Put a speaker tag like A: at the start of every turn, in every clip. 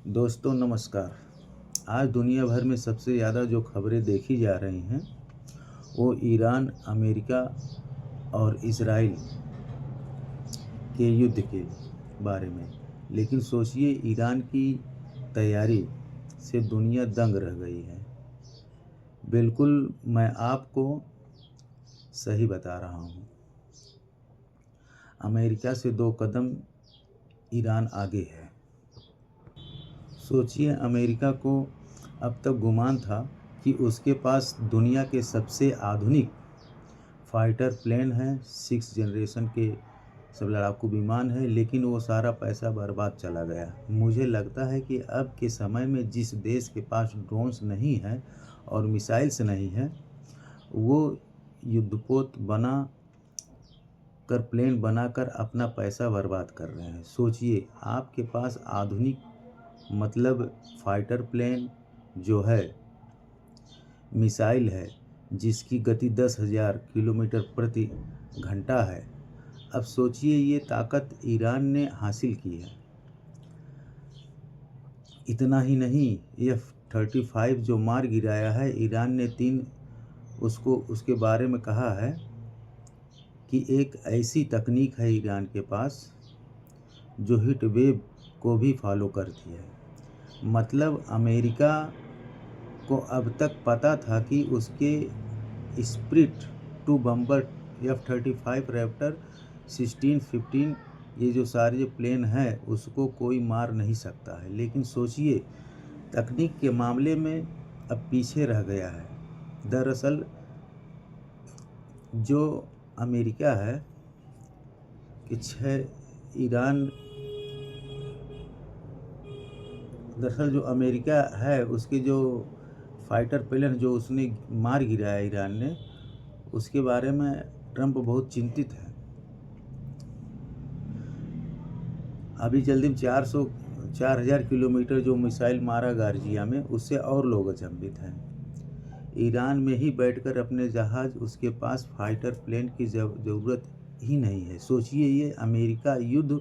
A: दोस्तों नमस्कार। आज दुनिया भर में सबसे ज़्यादा जो खबरें देखी जा रही हैं वो ईरान, अमेरिका और इज़राइल के युद्ध के बारे में। लेकिन सोचिए, ईरान की तैयारी से दुनिया दंग रह गई है। बिल्कुल, मैं आपको सही बता रहा हूँ। अमेरिका से 2 कदम ईरान आगे है। सोचिए, अमेरिका को अब तक गुमान था कि उसके पास दुनिया के सबसे आधुनिक फाइटर प्लेन हैं, 6 जनरेशन के सब लड़ाकू विमान हैं, लेकिन वो सारा पैसा बर्बाद चला गया। मुझे लगता है कि अब के समय में जिस देश के पास ड्रोन्स नहीं हैं और मिसाइल्स नहीं हैं, वो युद्धपोत प्लेन बनाकर अपना पैसा बर्बाद कर रहे हैं। सोचिए, आपके पास आधुनिक मतलब फाइटर प्लेन जो है, मिसाइल है जिसकी गति 10,000 किलोमीटर प्रति घंटा है। अब सोचिए, ये ताकत ईरान ने हासिल की है। इतना ही नहीं, F-35 जो मार गिराया है, ईरान ने उसके बारे में कहा है कि एक ऐसी तकनीक है ईरान के पास जो हीट वेव को भी फॉलो करती है। मतलब अमेरिका को अब तक पता था कि उसके स्पिरिट 2 बम्बर F-35 रैप्टर 16, 15 ये जो सारे जो प्लेन हैं उसको कोई मार नहीं सकता है। लेकिन सोचिए, तकनीक के मामले में अब पीछे रह गया है। दरअसल जो अमेरिका है कि दरअसल जो अमेरिका है उसके जो फाइटर प्लेन जो उसने मार गिराया ईरान ने, उसके बारे में ट्रंप बहुत चिंतित है। अभी जल्दी में 4,000 किलोमीटर जो मिसाइल मारा गार्जिया में, उससे और लोग अचंभित हैं। ईरान में ही बैठकर अपने जहाज़, उसके पास फाइटर प्लेन की ज़रूरत ही नहीं है। सोचिए, ये अमेरिका युद्ध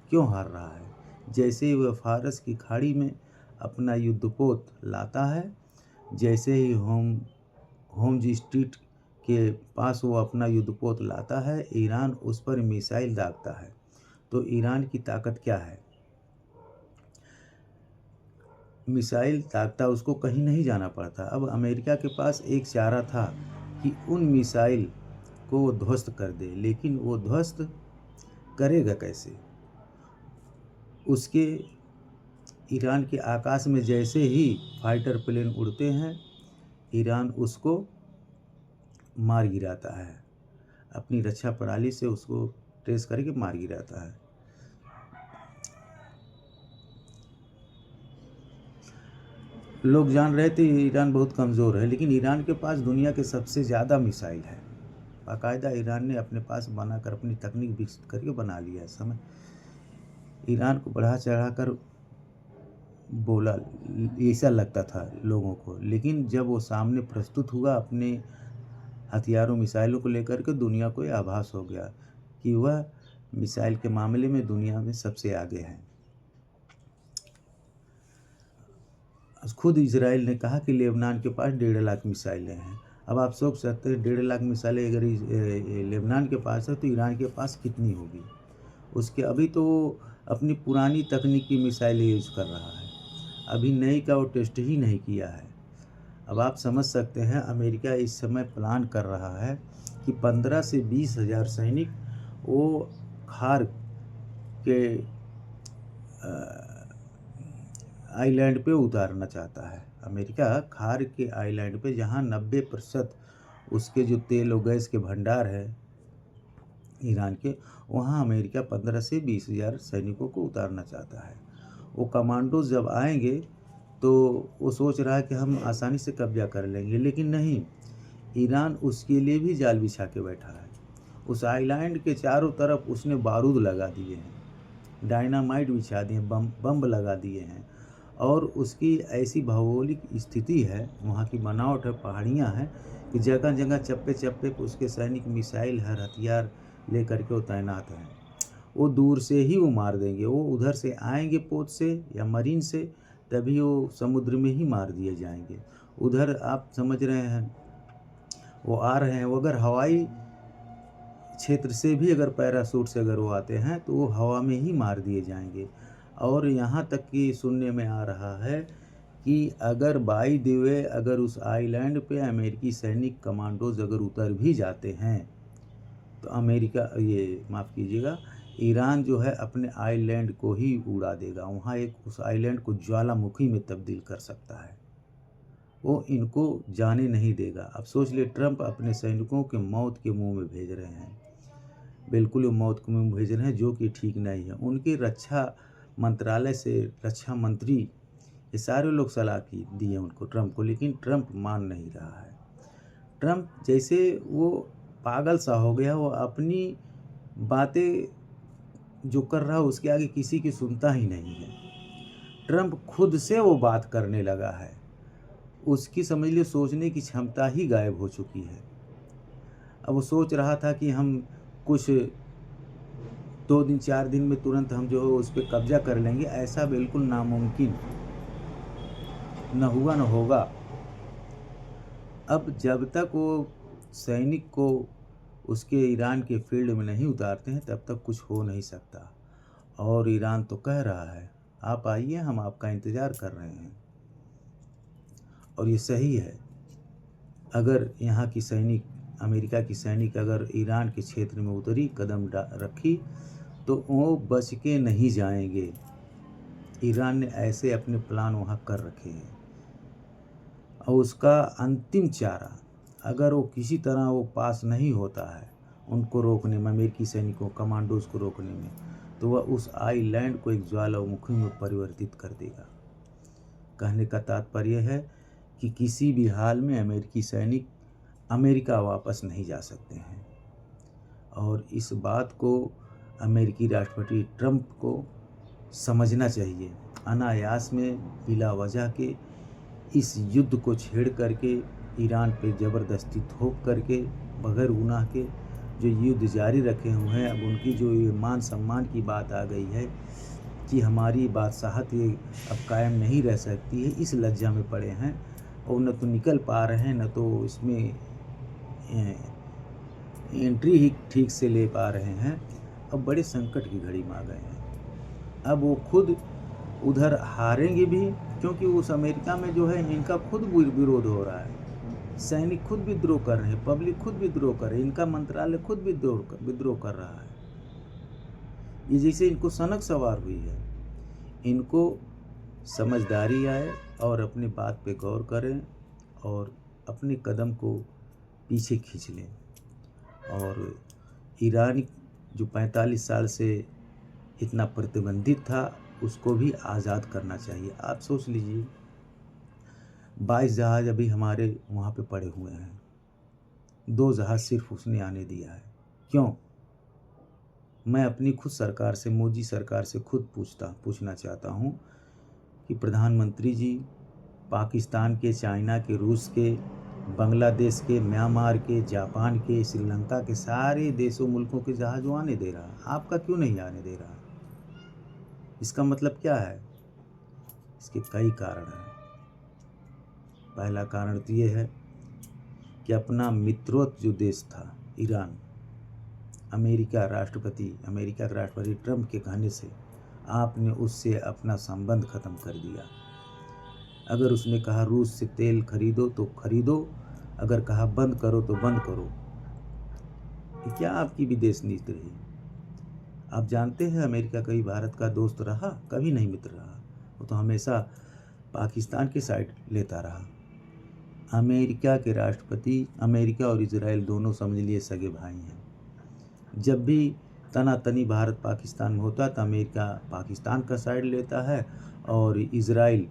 A: क्यों हार रहा है। जैसे ही वह फारस की खाड़ी में अपना युद्धपोत लाता है, जैसे ही होम्स स्ट्रीट के पास वो अपना युद्धपोत लाता है, ईरान उस पर मिसाइल दागता है। तो ईरान की ताकत क्या है? मिसाइल दागता, उसको कहीं नहीं जाना पड़ता। अब अमेरिका के पास एक चारा था कि उन मिसाइल को वो ध्वस्त कर दे, लेकिन वो ध्वस्त करेगा कैसे? उसके ईरान के आकाश में जैसे ही फाइटर प्लेन उड़ते हैं, ईरान उसको मार गिराता है। अपनी रक्षा प्रणाली से उसको ट्रेस करके मार गिराता है। लोग जान रहे थे ईरान बहुत कमज़ोर है, लेकिन ईरान के पास दुनिया के सबसे ज़्यादा मिसाइल है। बाकायदा ईरान ने अपने पास बनाकर अपनी तकनीक विकसित करके बना लिया है। समय ईरान को बढ़ा चढ़ाकर बोला, ऐसा लगता था लोगों को, लेकिन जब वो सामने प्रस्तुत हुआ अपने हथियारों मिसाइलों को लेकर के, दुनिया को यह आभास हो गया कि वह मिसाइल के मामले में दुनिया में सबसे आगे है। खुद इजराइल ने कहा कि लेबनान के पास 1.5 लाख मिसाइलें हैं। अब आप सोच सकते हैं, 1.5 लाख मिसाइलें अगर लेबनान के पास है तो ईरान के पास कितनी होगी। उसके अभी तो अपनी पुरानी तकनीक की मिसाइलें यूज़ कर रहा है, अभी नई का वो टेस्ट ही नहीं किया है। अब आप समझ सकते हैं, अमेरिका इस समय प्लान कर रहा है कि 15 से 20 हज़ार सैनिक वो खार के आइलैंड पे उतारना चाहता है। अमेरिका खार के आइलैंड पे, जहाँ 90% उसके जो तेल और गैस के भंडार है ईरान के, वहाँ अमेरिका 15 से 20 हज़ार सैनिकों को उतारना चाहता है। वो कमांडोज जब आएंगे तो वो सोच रहा है कि हम आसानी से कब्जा कर लेंगे, लेकिन नहीं, ईरान उसके लिए भी जाल बिछा के बैठा है। उस आइलैंड के चारों तरफ उसने बारूद लगा दिए हैं, डायनामाइट बिछा दिए, बम लगा दिए हैं। और उसकी ऐसी भौगोलिक स्थिति है, वहाँ की बनावट है, पहाड़ियाँ हैं कि जगह जगह चप्पे चप्पे पर उसके सैनिक मिसाइल हथियार लेकर के वो तैनात हैं। वो दूर से ही वो मार देंगे। वो उधर से आएंगे पोत से या मरीन से, तभी वो समुद्र में ही मार दिए जाएंगे। उधर आप समझ रहे हैं, वो आ रहे हैं, वो अगर हवाई क्षेत्र से भी अगर पैराशूट से अगर वो आते हैं तो वो हवा में ही मार दिए जाएंगे। और यहाँ तक कि सुनने में आ रहा है कि अगर बाय द वे अगर उस आइलैंड पे अमेरिकी सैनिक कमांडोज अगर उतर भी जाते हैं तो अमेरिका, ये माफ़ कीजिएगा, ईरान जो है अपने आइलैंड को ही उड़ा देगा। वहाँ एक उस आइलैंड को ज्वालामुखी में तब्दील कर सकता है। वो इनको जाने नहीं देगा। अब सोच लिए, ट्रंप अपने सैनिकों के मौत के मुंह में भेज रहे हैं, बिल्कुल वो मौत के मुंह में भेज रहे हैं, जो कि ठीक नहीं है। उनके रक्षा मंत्रालय से रक्षा मंत्री ये सारे लोग सलाह की दी है उनको, ट्रंप को, लेकिन ट्रंप मान नहीं रहा है। ट्रंप जैसे वो पागल सा हो गया, वो अपनी बातें जो कर रहा है उसके आगे किसी की सुनता ही नहीं है। ट्रंप खुद से वो बात करने लगा है, उसकी समझ लीजिए सोचने की क्षमता ही गायब हो चुकी है। अब वो सोच रहा था कि हम कुछ 2 दिन 4 दिन में तुरंत हम जो है उस पर कब्जा कर लेंगे, ऐसा बिल्कुल नामुमकिन, न हुआ न होगा। अब जब तक वो सैनिक को उसके ईरान के फील्ड में नहीं उतारते हैं तब तक कुछ हो नहीं सकता। और ईरान तो कह रहा है आप आइए, हम आपका इंतज़ार कर रहे हैं। और ये सही है। अगर यहाँ की सैनिक, अमेरिका की सैनिक अगर ईरान के क्षेत्र में उतरी, कदम रखी, तो वो बच के नहीं जाएंगे। ईरान ने ऐसे अपने प्लान वहाँ कर रखे हैं। और उसका अंतिम चारा, अगर वो किसी तरह वो पास नहीं होता है उनको रोकने में, अमेरिकी सैनिकों कमांडोज को रोकने में, तो वह उस आइलैंड को एक ज्वालामुखी में परिवर्तित कर देगा। कहने का तात्पर्य है कि किसी भी हाल में अमेरिकी सैनिक अमेरिका वापस नहीं जा सकते हैं। और इस बात को अमेरिकी राष्ट्रपति ट्रंप को समझना चाहिए। अनायास में बिला वजह के इस युद्ध को छेड़ करके, ईरान पे ज़बरदस्ती थोप करके, बगैर गुनाह के जो युद्ध जारी रखे हुए हैं, अब उनकी जो ये मान सम्मान की बात आ गई है कि हमारी बादशाहत ये अब कायम नहीं रह सकती है, इस लज्जा में पड़े हैं। और न तो निकल पा रहे हैं, न तो इसमें एंट्री ही ठीक से ले पा रहे हैं। अब बड़े संकट की घड़ी में आ गए हैं। अब वो खुद उधर हारेंगे भी, क्योंकि उस अमेरिका में जो है इनका खुद विरोध हो रहा है। सैनिक खुद विद्रोह कर रहे हैं, पब्लिक खुद विद्रोह कर रही है, इनका मंत्रालय खुद विद्रोह कर रहा है। ये जैसे इनको सनक सवार हुई है। इनको समझदारी आए और अपनी बात पे गौर करें और अपने कदम को पीछे खींच लें। और ईरान जो 45 साल से इतना प्रतिबंधित था, उसको भी आज़ाद करना चाहिए। आप सोच लीजिए, 22 जहाज़ अभी हमारे वहाँ पे पड़े हुए हैं, 2 जहाज़ सिर्फ उसने आने दिया है। क्यों? मैं अपनी खुद सरकार से, मोदी सरकार से खुद पूछना चाहता हूँ कि प्रधानमंत्री जी, पाकिस्तान के, चाइना के, रूस के, बांग्लादेश के, म्यांमार के, जापान के, श्रीलंका के सारे देशों मुल्कों के जहाज़ वो आने दे रहा, आपका क्यों नहीं आने दे रहा? इसका मतलब क्या है? इसके कई कारण हैं। पहला कारण तो ये है कि अपना मित्रवत जो देश था ईरान, अमेरिका के राष्ट्रपति ट्रंप के कहने से आपने उससे अपना संबंध ख़त्म कर दिया। अगर उसने कहा रूस से तेल खरीदो तो खरीदो, अगर कहा बंद करो तो बंद करो। ये क्या आपकी विदेश नीति रही? आप जानते हैं अमेरिका कभी भारत का दोस्त रहा? कभी नहीं मित्र रहा। वो तो हमेशा पाकिस्तान की साइड लेता रहा। अमेरिका के राष्ट्रपति, अमेरिका और इजराइल दोनों समझ लिए सगे भाई हैं। जब भी तनातनी भारत पाकिस्तान में होता तो अमेरिका पाकिस्तान का साइड लेता है और इजराइल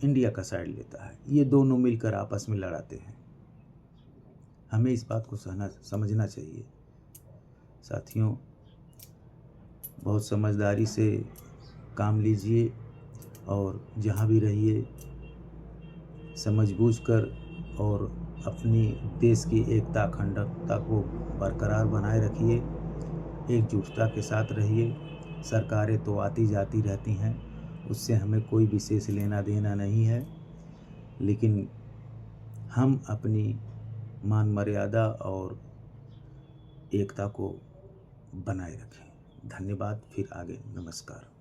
A: इंडिया का साइड लेता है। ये दोनों मिलकर आपस में लड़ाते हैं। हमें इस बात को समझना चाहिए। साथियों, बहुत समझदारी से काम लीजिए और जहाँ भी रहिए समझ बूझ कर और अपनी देश की एकता, अखंडता को बरकरार बनाए रखिए। एकजुटता के साथ रहिए। सरकारें तो आती जाती रहती हैं, उससे हमें कोई विशेष लेना देना नहीं है, लेकिन हम अपनी मान मर्यादा और एकता को बनाए रखें। धन्यवाद। फिर आगे नमस्कार।